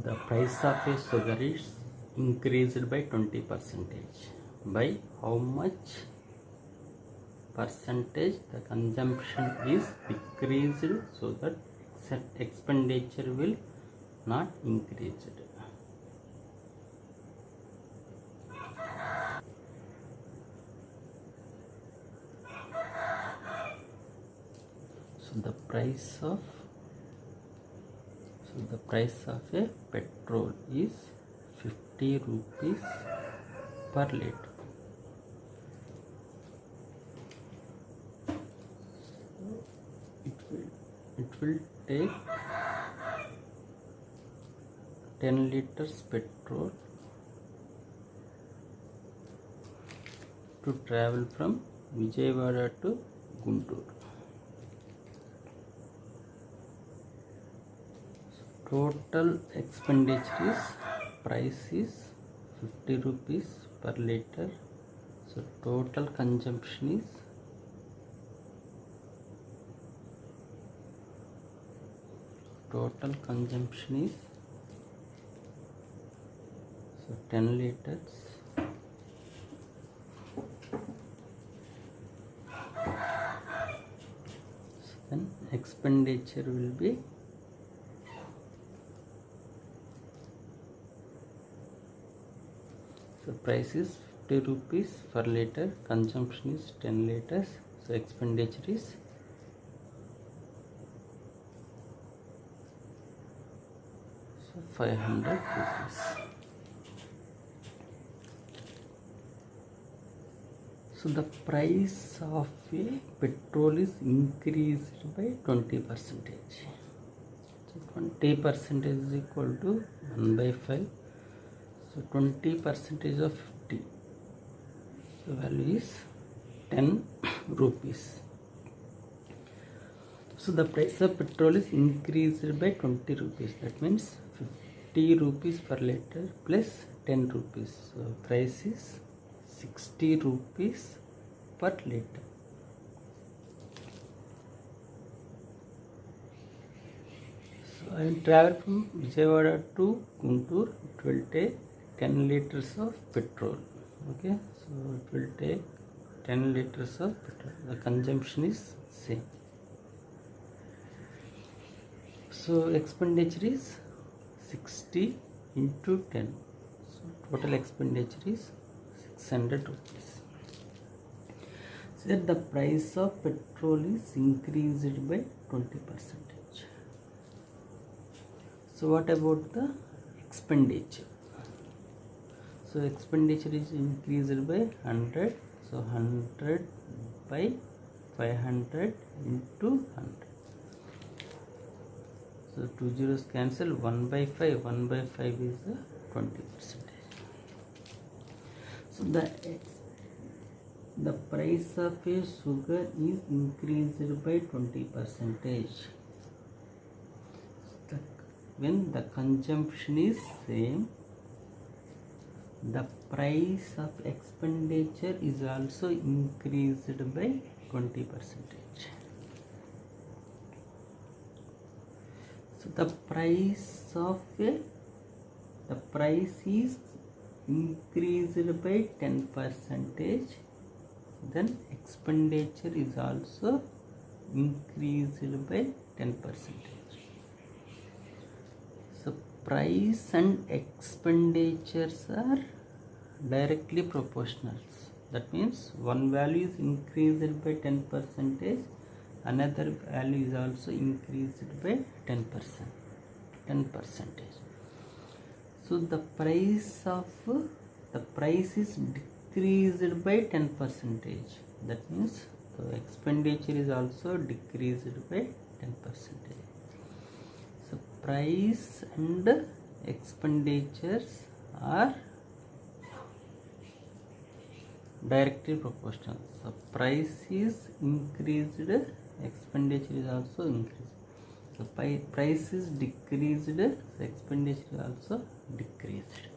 The price of a sugar is increased by 20%. By how much percentage the consumption is decreased so that expenditure will not increase. So the price of a petrol is 50 rupees per liter. It will take 10 liters petrol to travel from Vijayawada to Guntur. Total expenditure is price is 50 rupees per liter. So total consumption is 10 liters. So then expenditure will be price is 50 rupees per liter, consumption is 10 liters, so expenditure is 500 rupees. So the price of a petrol is increased by 20%. So 20% is equal to 1 by 5. So 20% of 50, so value is 10 rupees. So the price of petrol is increased by 20 rupees. That means 50 rupees per liter plus 10 rupees. So price is 60 rupees per liter. So I will travel from Vijayawada to Guntur. It will take 10 liters of petrol. Okay, so it will take 10 liters of petrol. The consumption is same. So expenditure is 60 into 10. So total expenditure is 600 rupees. So that the price of petrol is increased by 20%. So what about the expenditure? So expenditure is increased by 100. So 100 by 500 into 100. So 2 zeros cancel, 1 by 5. 1 by 5 is 20%. So the price of a sugar is increased by 20%. When the consumption is same, the price of expenditure is also increased by 20%. So the price is increased by 10%, then expenditure is also increased by 10%. So price and expenditures are directly proportional. That means one value is increased by 10%, another value is also increased by 10%. So the price is decreased by 10%. That means the expenditure is also decreased by 10%. So price and expenditures are directly proportional. So price is increased, expenditure is also increased. So price is decreased, so expenditure is also decreased.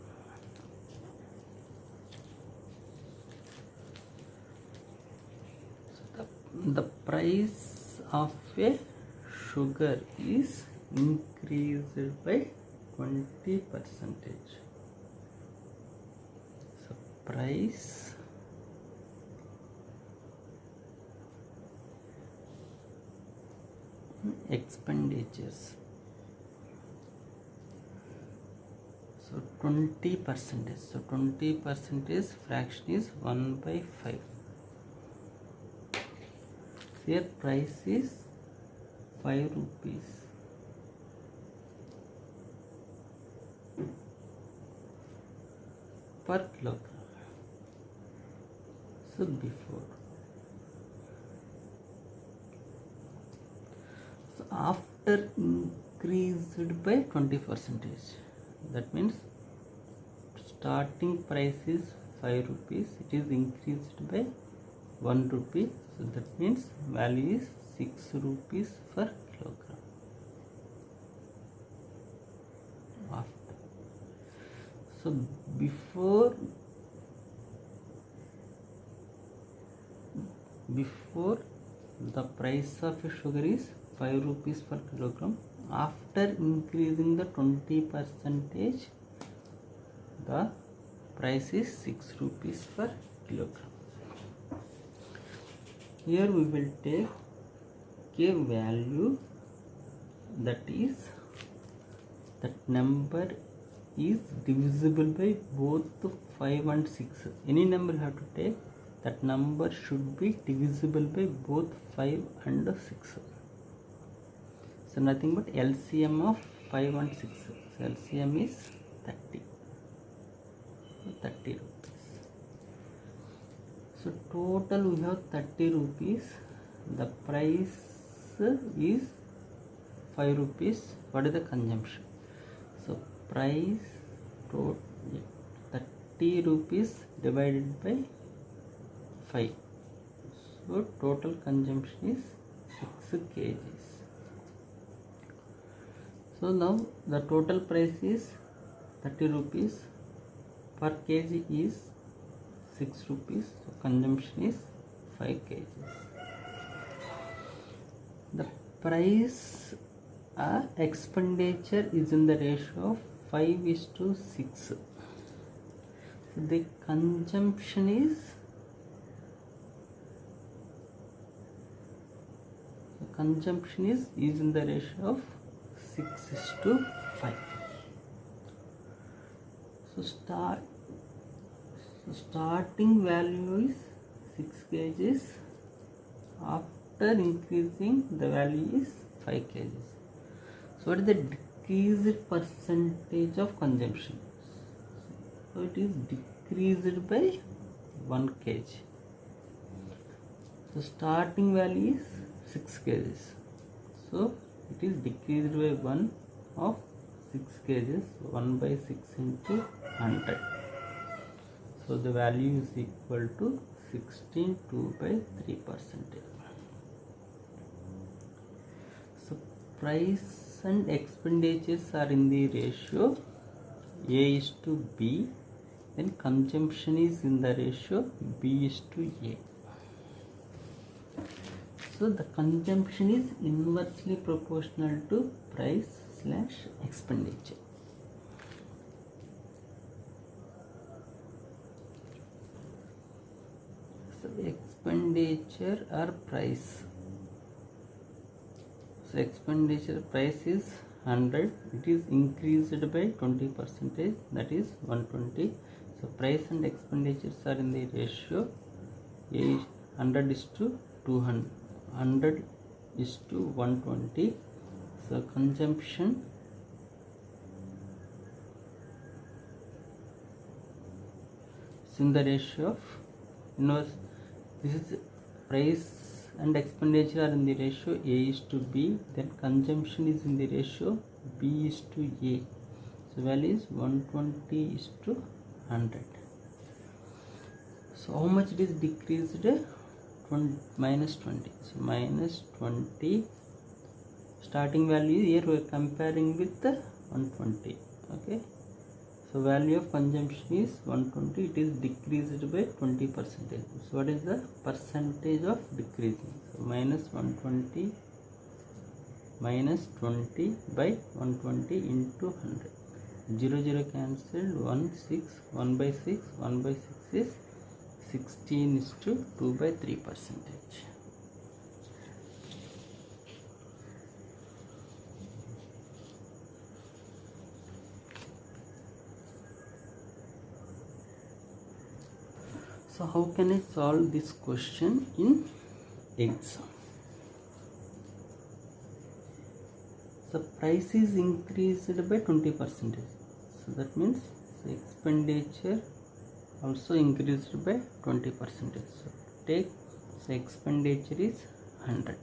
So the price of a sugar is increased by 20%. So price expenditures. So 20%. So 20% fraction is 1/5. Here price is 5 rupees. Per kilogram. So before. So after increased by 20%. That means starting price is 5 rupees. It is increased by 1 rupee. So that means value is 6 rupees per kilogram. After. So before the price of sugar is 5 rupees per kilogram. After increasing the 20%, the price is 6 rupees per kilogram. Here we will take a value that number is divisible by both 5 and 6. Any number you have to take, that number should be divisible by both 5 and 6. So nothing but LCM of 5 and 6. So LCM is 30. So 30 rupees. So total we have 30 rupees. The price is 5 rupees. What is the consumption? So price 30 rupees divided by 5. So total consumption is 6 kgs. So now the total price is 30 rupees. Per kg is 6 rupees. So consumption is 5 kgs. The price expenditure is in the ratio of 5:6. So the consumption is in the ratio of 6:5. So starting value is 6 kgs. After increasing, the value is 5 kgs. So what is the decreased percentage of consumption? So it is decreased by 1 kg. So starting value is 6 kgs. So it is decreased by 1 of 6 kgs. 1/6 into 100. So the value is equal to 16.2/3%. So price and expenditures are in the ratio A:B. Then consumption is in the ratio B:A. So the consumption is inversely proportional to price/expenditure. So expenditure or price. So expenditure price is 100. It is increased by 20%. That is 120. So price and expenditures are in the ratio 100:200. 100:120. So consumption is in the ratio of inverse. This is price and expenditure are in the ratio A:B. Then consumption is in the ratio B:A. So value is 120:100. So how much it is decreased? -20. So -20. Starting value here we are comparing with 120. Okay. So value of consumption is 120. It is decreased by 20%. So what is the percentage of decreasing? So -120 -20 by 120 into 100. 0 0 cancelled, 1 6, 1 by 6, 1 by 6 is 16 is to 2 by 3 percentage. So how can I solve this question in exam? The price is increased by 20%. So that means the expenditure also increased by 20%. So take the expenditure is 100.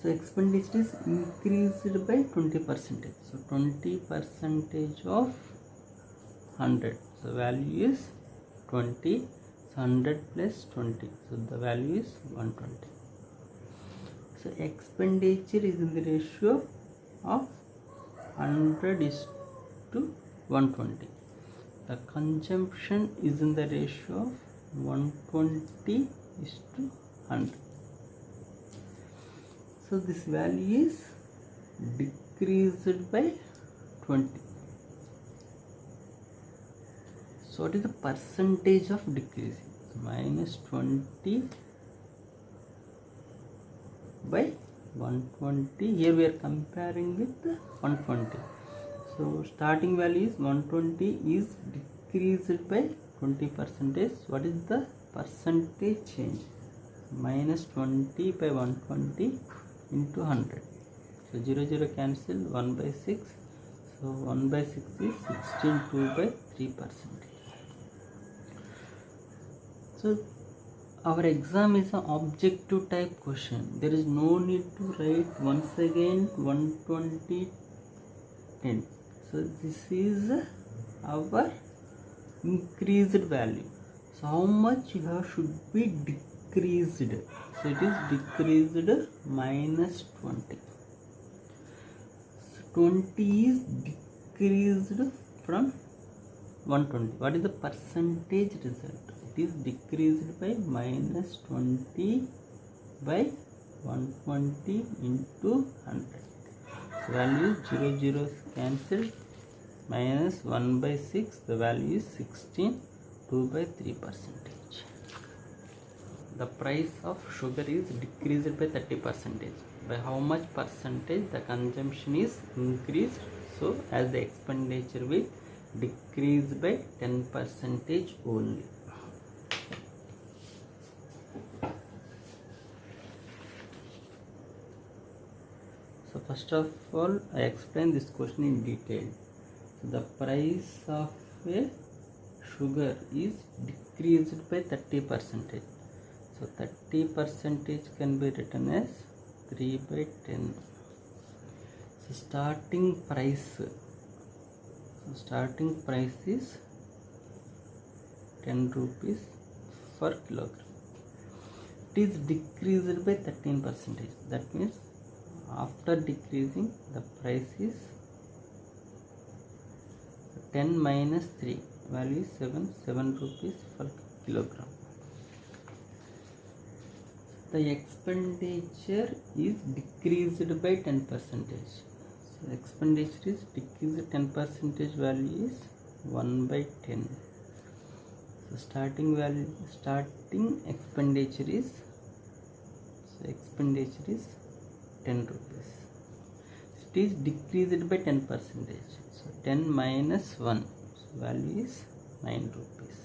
So expenditure is increased by 20%. So 20% of 100. So value is 20. So 100 plus 20. So the value is 120. So expenditure is in the ratio of 100 is to 120. The consumption is in the ratio of 120 is to 100. So this value is decreased by 20. So what is the percentage of decreasing? So minus 20 by 120. Here we are comparing with 120. So starting value is 120 is decreased by 20%. What is the percentage change? Minus 20 by 120 into 100. So 0 0 cancel, 1 by 6. So 1 by 6 is 16, 2 by 3%. So our exam is an objective type question. There is no need to write once again 120 10. So this is our increased value. So how much should be decreased? So it is decreased minus 20. So 20 is decreased from 120. What is the percentage result? It is decreased by minus 20 by 120 into 100. So value 0 0 is cancelled, minus 1 by 6, the value is 16, 2 by 3%. The price of sugar is decreased by 30%. By how much percentage the consumption is increased? So as the expenditure will decrease by 10% only. So first of all, I explain this question in detail. So the price of a sugar is decreased by 30%. So 30% can be written as 3 by 10. So starting price is 10 rupees per kilogram. It is decreased by 13%. That means after decreasing, the price is 10 minus 3, value is 7 rupees per kilogram. The expenditure is decreased by 10%. So expenditure is decreased 10%, value is 1 by 10. So starting expenditure is 10 rupees. It is decreased by 10%. So 10 minus 1, so value is 9 rupees.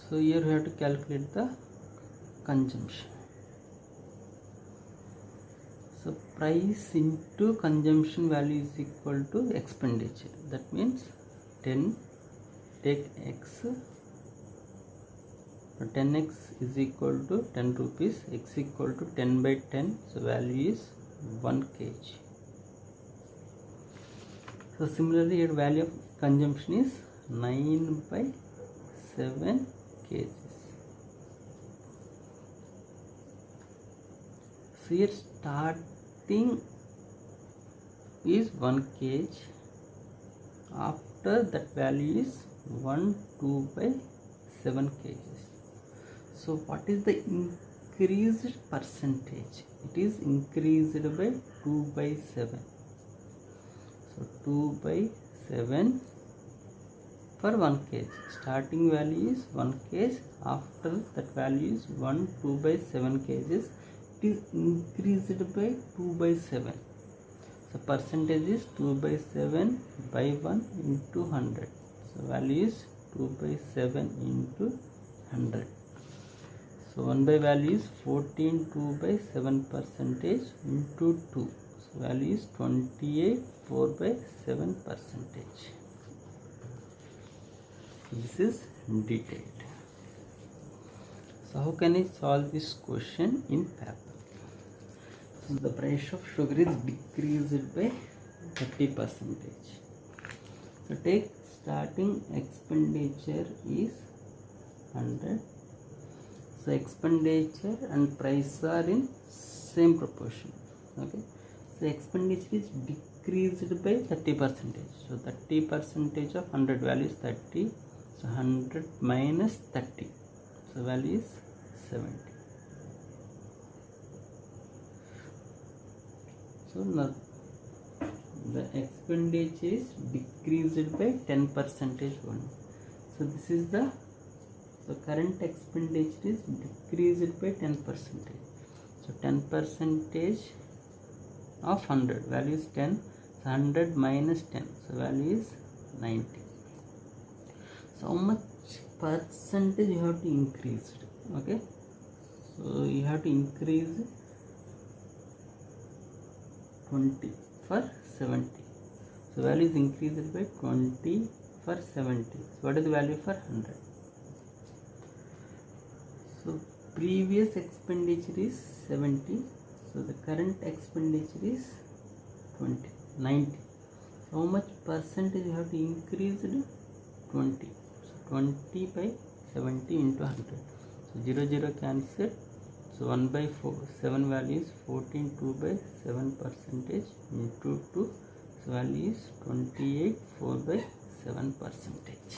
So here we have to calculate the consumption. So price into consumption value is equal to expenditure. That means 10, take x. So 10x is equal to 10 rupees, x equal to 10 by 10, so value is 1 kg. So similarly here value of consumption is 9 by 7 kgs. So here starting is 1 kg, after that value is 1 2 by 7 kgs. So what is the increased percentage? it is increased by 2 by 7. So 2 by 7 for 1 kg. Starting value is 1 kg. After that value is 1 2 by 7 kgs. It is increased by 2 by 7. So percentage is 2 by 7 by 1 into 100. So value is 2 by 7 into 100. So 1 by value is 14, 2 by 7 percentage into 2. So value is 28, 4 by 7 percentage. This is detailed. So how can I solve this question in paper? So the price of sugar is decreased by 30%. So take starting expenditure is 100. So expenditure and price are in same proportion. Okay. So expenditure is decreased by 30%. So 30% of 100 value is 30. So 100 minus 30. So value is 70. So now the expenditure is decreased by 10% only. So this is the current expenditure is decreased by 10%. So 10% of 100 value is 10. So 100 minus 10. So value is 90. So how much percentage you have to increase? Okay. So you have to increase 20 for 70. So value is increased by 20 for 70. So what is the value for 100? So previous expenditure is 70. So the current expenditure is 90. So how much percentage you have to increase? 20. So 20 by 70 into 100. So 0 0 cancel. So 1 by 4, 7 value is 14, 2 by 7 percentage into 2. So value is 28, 4 by 7 percentage.